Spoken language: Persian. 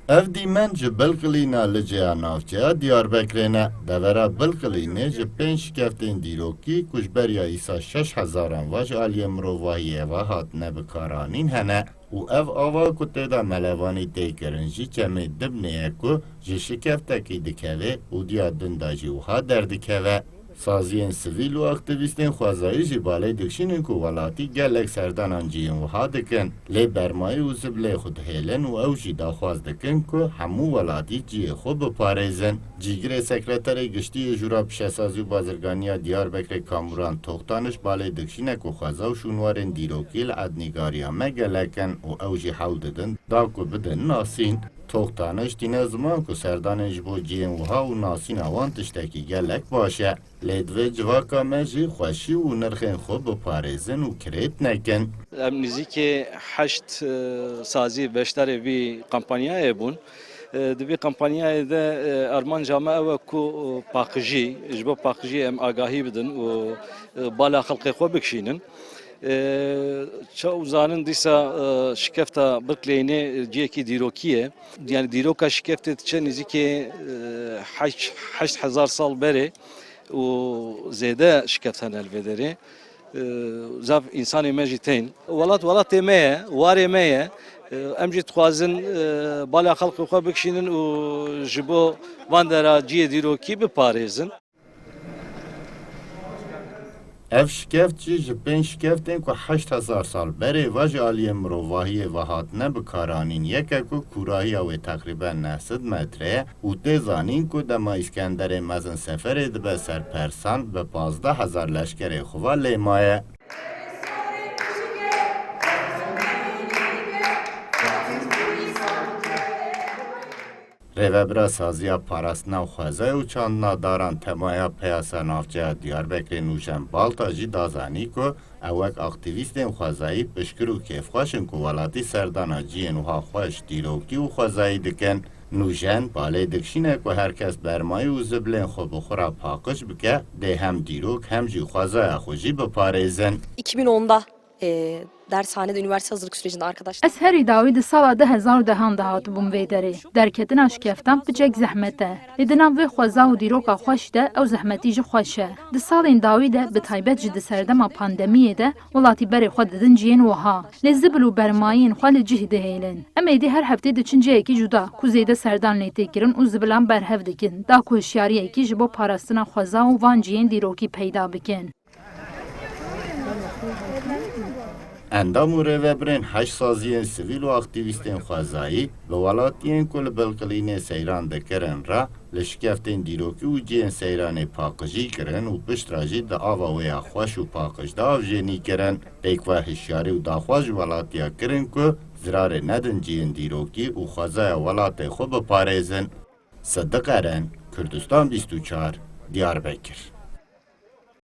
اف دیمن جه بلقلینا لجه نافچه دیاربکرینه دورا بلقلینه جه پنج شکفتین دیروکی کشبریا ایسا 6000 واج آلی مروواهیه و هات نبکارانین هنه و اف آوا کته دا ملوانی تیکرنجی چمه دبنه اکو جه شکفته کی دکوه و دیا دنداجی و ها دردکوه. سازین سویل و اکتیویستین خوازایی جی بالای دکشینن که ولاتی گلک سردانان جیین و ها دکن لی برمای و زبلی خود هیلن و او جی دا خواز دکن که همو ولاتی جی خود بپاريزن. جیگر سکرتر گشتی جورا پشسازی و بازرگانیا دیاربکر کاموران توختانش بالای دکشینه که خوازا و شونوارن دیروکیل ادنیگاریا مگلکن و او جی حول ددن دا که بدن ناسین. توختانش دینه زمان که سردانش بو جین وها و ناسین آوان تشتکی گلک باشه لیدوه جواکا مجی خوشی و نرخین خوب بپاريزن و کريت نکن. نزیک 8 سازی بشتر وی کمپانیای بون دوی کمپانیای ده ارمان جامعه و کو پاکجی جبو پاکجی ام آگاهی بدن و بالا خلق خو بکشینن چه زانن دیسا شکفتا بکلینه جیکی دیروکیه یعنی دیروکا شکفت چه نزیک 8000 سال بره و زیاده شکفتن الودره زاف انسانی مجتین ولات مایه واره مایه امجد خوازن بالا خلق خو بکشینن و جبو واندرا جی دیروکی بپاريزن. اف شکفت جه پنج شکفتین که 8000 سال بره واج آلی مروواهی و هاتنه بکارانین یکه که کوراهی او تقریبا 900 متره و تیزانین که دما اسکندر مزن سفر دبه سرپرسان به 15000 لشکر خواه لیمایه. ریوبرا سازیا پاراستنا و خوزای و چاندنا داران تمایا پیاسا نافچه دیاربکر نوشن بالتاجی دازانی که اوک اکتیویستین خوزایی پشکر و کیف خوشن که ولاتی سردانا جین و ها خوش دیروکی و خوزایی دکن نوشن باله دکشینه که هرکس برمای و زبلین خو بخورا پاکش بکه ده هم دیروک هم جی خوزای خوشی بپاريزن. 2010'da dershanede üniversite hazırlık sürecinde arkadaşlar. Ez herî dawî di sala 2010 de hatibûm vê derê. Derketina şikeftan bicek zehmet e. Li dinan vê xweza û dîroka xweş de ew zehmetî jî xweş e. Di salên dawî de bi taybet jî di serdema pandemiyê de welatî berê xwe didin ciyên wiha. Lê zibil û bermayên xwe li cih dihêlin. Em êdî her heftê diçin ciyekî cuda ku zêde serdan lê têkirin û zibilan berhev dikin. Da ku hişyariyekî ji bo parastina xweza û van ciyên dîrokî peyda bikin. اندام و ریوبرین 8 سازیین سویل و اکتیویستین خوازایی به ولاتیین کل بلقلین سیران دکرن را لشکفتین دیروکی و جین سیران پاکجی کرن و پشتراجی دا آوا ویا خوش و پاکج دا آوژینی کرن پیکوا هشیاری و داخواج ولاتیا کرن که زرار ندن جین دیروکی و خوازای ولات خوب پاريزن. صدق ارن کردستان 24 دیاربکر.